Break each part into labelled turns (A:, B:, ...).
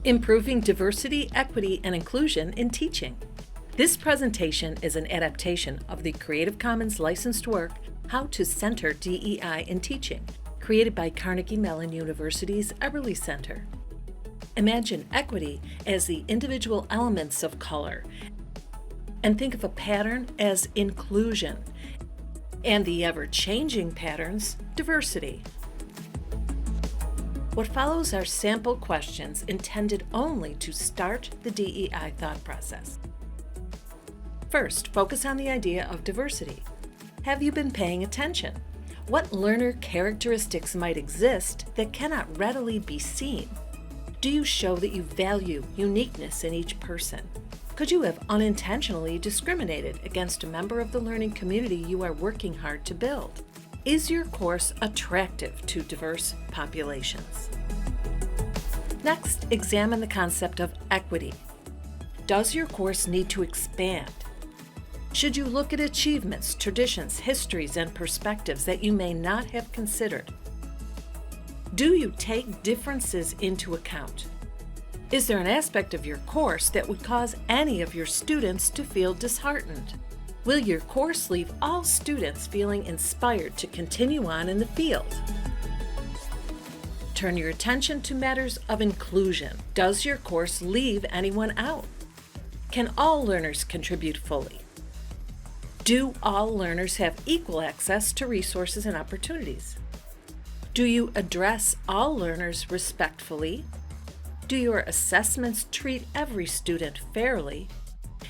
A: Improving diversity, equity, and inclusion in teaching. This presentation is an adaptation of the Creative Commons licensed work, How to Center DEI in Teaching, created by Carnegie Mellon University's Eberly Center. Imagine equity as the individual elements of color, and think of a pattern as inclusion, and the ever-changing patterns, diversity. What follows are sample questions intended only to start the DEI thought process. First, focus on the idea of diversity. Have you been paying attention? What learner characteristics might exist that cannot readily be seen? Do you show that you value uniqueness in each person? Could you have unintentionally discriminated against a member of the learning community you are working hard to build? Is your course attractive to diverse populations? Next, examine the concept of equity. Does your course need to expand? Should you look at achievements, traditions, histories, and perspectives that you may not have considered? Do you take differences into account? Is there an aspect of your course that would cause any of your students to feel disheartened? Will your course leave all students feeling inspired to continue on in the field? Turn your attention to matters of inclusion. Does your course leave anyone out? Can all learners contribute fully? Do all learners have equal access to resources and opportunities? Do you address all learners respectfully? Do your assessments treat every student fairly?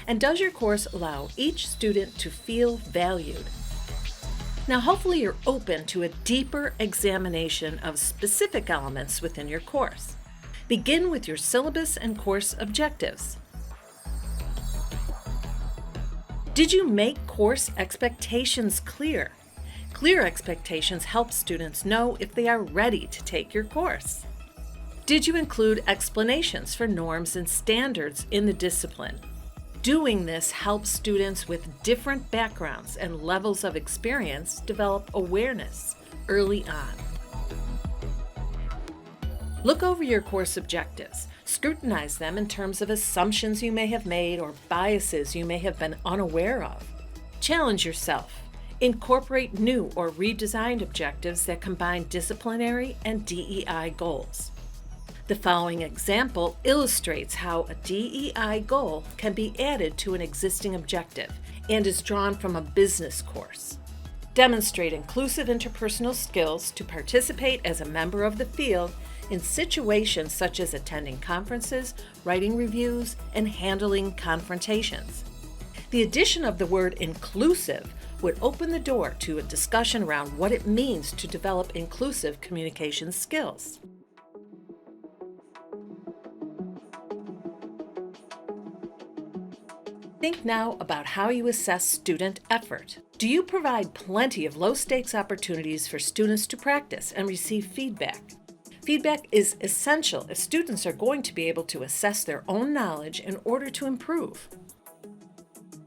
A: And does your course allow each student to feel valued? Now, hopefully you're open to a deeper examination of specific elements within your course. Begin with your syllabus and course objectives. Did you make course expectations clear? Clear expectations help students know if they are ready to take your course. Did you include explanations for norms and standards in the discipline? Doing this helps students with different backgrounds and levels of experience develop awareness early on. Look over your course objectives. Scrutinize them in terms of assumptions you may have made or biases you may have been unaware of. Challenge yourself. Incorporate new or redesigned objectives that combine disciplinary and DEI goals. The following example illustrates how a DEI goal can be added to an existing objective and is drawn from a business course. Demonstrate inclusive interpersonal skills to participate as a member of the field in situations such as attending conferences, writing reviews, and handling confrontations. The addition of the word inclusive would open the door to a discussion around what it means to develop inclusive communication skills. Think now about how you assess student effort. Do you provide plenty of low-stakes opportunities for students to practice and receive feedback? Feedback is essential as students are going to be able to assess their own knowledge in order to improve.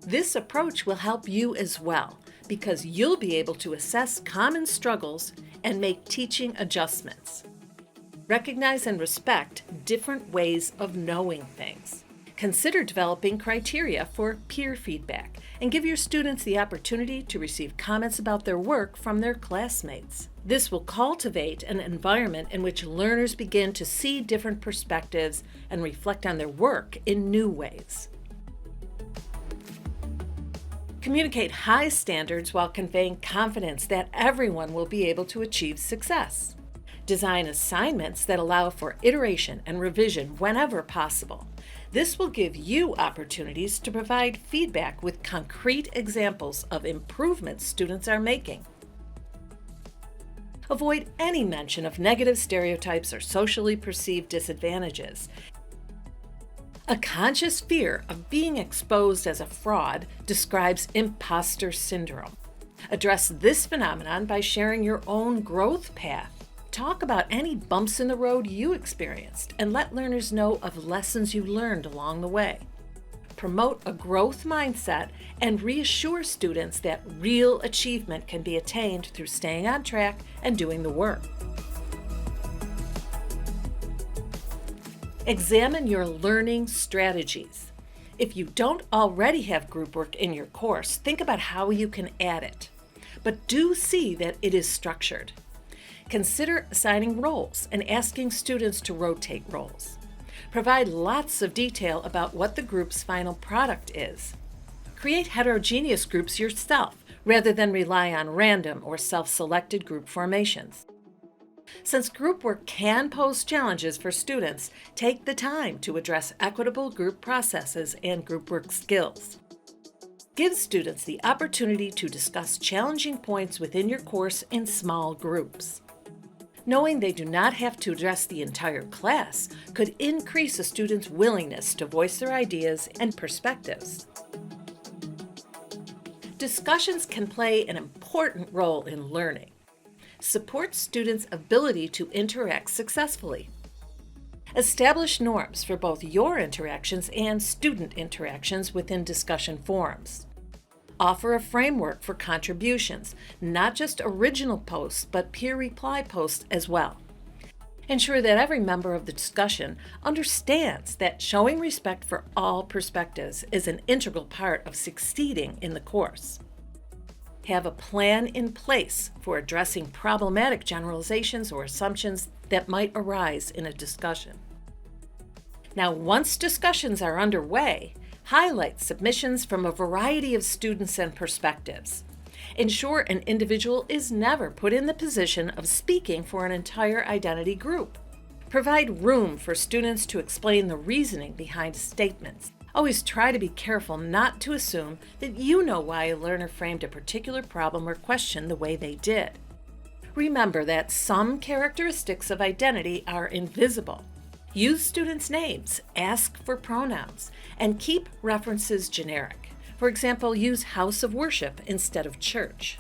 A: This approach will help you as well because you'll be able to assess common struggles and make teaching adjustments. Recognize and respect different ways of knowing things. Consider developing criteria for peer feedback and give your students the opportunity to receive comments about their work from their classmates. This will cultivate an environment in which learners begin to see different perspectives and reflect on their work in new ways. Communicate high standards while conveying confidence that everyone will be able to achieve success. Design assignments that allow for iteration and revision whenever possible. This will give you opportunities to provide feedback with concrete examples of improvements students are making. Avoid any mention of negative stereotypes or socially perceived disadvantages. A conscious fear of being exposed as a fraud describes imposter syndrome. Address this phenomenon by sharing your own growth path. Talk about any bumps in the road you experienced and let learners know of lessons you learned along the way. Promote a growth mindset and reassure students that real achievement can be attained through staying on track and doing the work. Examine your learning strategies. If you don't already have group work in your course, think about how you can add it. But do see that it is structured. Consider assigning roles and asking students to rotate roles. Provide lots of detail about what the group's final product is. Create heterogeneous groups yourself, rather than rely on random or self-selected group formations. Since group work can pose challenges for students, take the time to address equitable group processes and group work skills. Give students the opportunity to discuss challenging points within your course in small groups. Knowing they do not have to address the entire class could increase a student's willingness to voice their ideas and perspectives. Discussions can play an important role in learning. Support students' ability to interact successfully. Establish norms for both your interactions and student interactions within discussion forums. Offer a framework for contributions, not just original posts, but peer reply posts as well. Ensure that every member of the discussion understands that showing respect for all perspectives is an integral part of succeeding in the course. Have a plan in place for addressing problematic generalizations or assumptions that might arise in a discussion. Now, once discussions are underway, highlight submissions from a variety of students and perspectives. Ensure an individual is never put in the position of speaking for an entire identity group. Provide room for students to explain the reasoning behind statements. Always try to be careful not to assume that you know why a learner framed a particular problem or question the way they did. Remember that some characteristics of identity are invisible. Use students' names, ask for pronouns, and keep references generic. For example, use house of worship instead of church.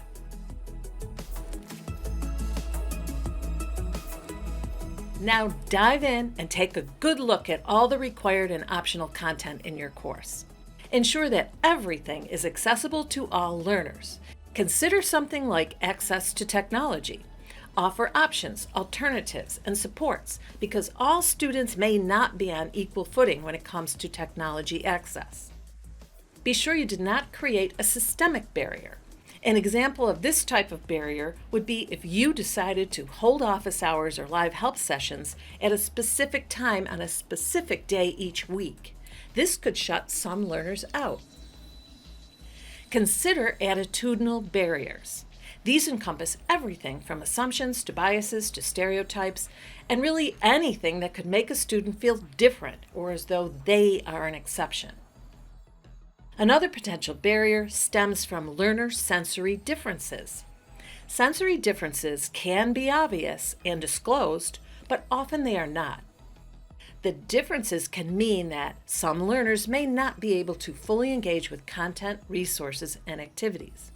A: Now dive in and take a good look at all the required and optional content in your course. Ensure that everything is accessible to all learners. Consider something like access to technology. Offer options, alternatives, and supports because all students may not be on equal footing when it comes to technology access. Be sure you did not create a systemic barrier. An example of this type of barrier would be if you decided to hold office hours or live help sessions at a specific time on a specific day each week. This could shut some learners out. Consider attitudinal barriers. These encompass everything from assumptions to biases to stereotypes, and really anything that could make a student feel different or as though they are an exception. Another potential barrier stems from learner sensory differences. Sensory differences can be obvious and disclosed, but often they are not. The differences can mean that some learners may not be able to fully engage with content, resources, and activities.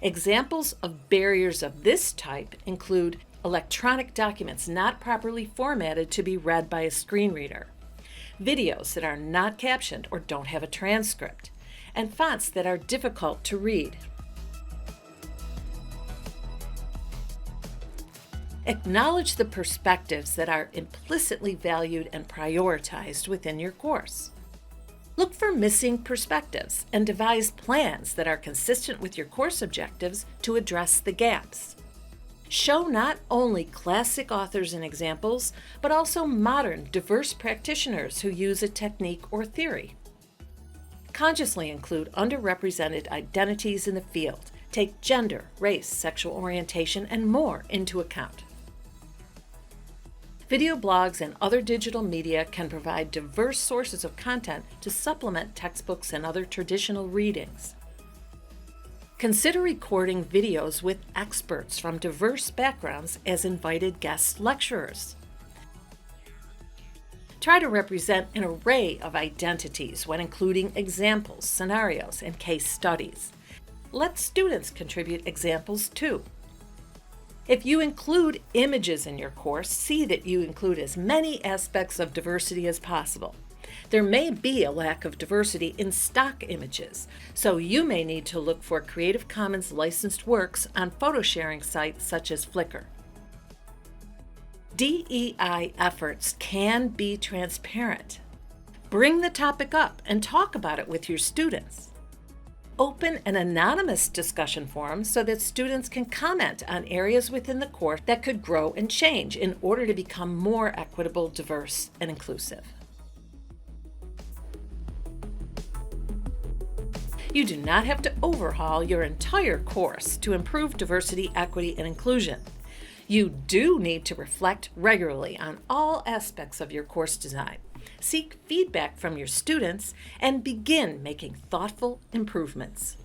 A: Examples of barriers of this type include electronic documents not properly formatted to be read by a screen reader, videos that are not captioned or don't have a transcript, and fonts that are difficult to read. Acknowledge the perspectives that are implicitly valued and prioritized within your course. Look for missing perspectives and devise plans that are consistent with your course objectives to address the gaps. Show not only classic authors and examples, but also modern, diverse practitioners who use a technique or theory. Consciously include underrepresented identities in the field. Take gender, race, sexual orientation, and more into account. Video blogs and other digital media can provide diverse sources of content to supplement textbooks and other traditional readings. Consider recording videos with experts from diverse backgrounds as invited guest lecturers. Try to represent an array of identities when including examples, scenarios, and case studies. Let students contribute examples too. If you include images in your course, see that you include as many aspects of diversity as possible. There may be a lack of diversity in stock images, so you may need to look for Creative Commons licensed works on photo sharing sites such as Flickr. DEI efforts can be transparent. Bring the topic up and talk about it with your students. Open an anonymous discussion forum so that students can comment on areas within the course that could grow and change in order to become more equitable, diverse, and inclusive. You do not have to overhaul your entire course to improve diversity, equity, and inclusion. You do need to reflect regularly on all aspects of your course design. Seek feedback from your students and begin making thoughtful improvements.